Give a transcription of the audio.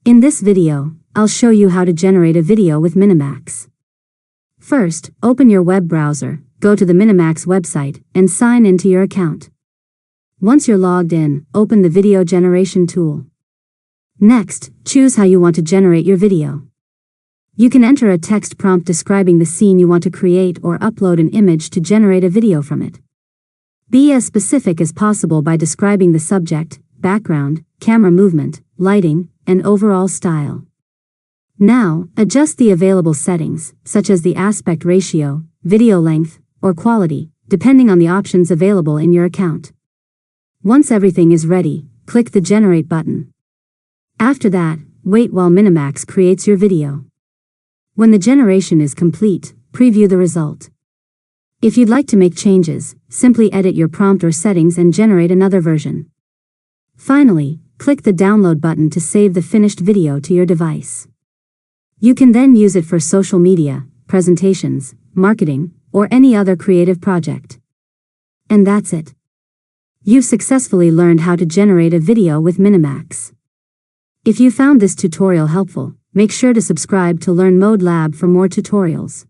In this video, I'll show you how to generate a video with Minimax. First, open your web browser, go to the Minimax website, and sign into your account. Once you're logged in, open the video generation tool. Next, choose how you want to generate your video. You can enter a text prompt describing the scene you want to create or upload an image to generate a video from it. Be as specific as possible by describing the subject, background, camera movement, lighting, and overall style. Now, adjust the available settings, such as the aspect ratio, video length, or quality, depending on the options available in your account. Once everything is ready, click the Generate button. After that, wait while Minimax creates your video. When the generation is complete, preview the result. If you'd like to make changes, simply edit your prompt or settings and generate another version. Finally, click the Download button to save the finished video to your device. You can then use it for social media, presentations, marketing, or any other creative project. And that's it. You've successfully learned how to generate a video with Minimax. If you found this tutorial helpful, make sure to subscribe to Learn Mode Lab for more tutorials.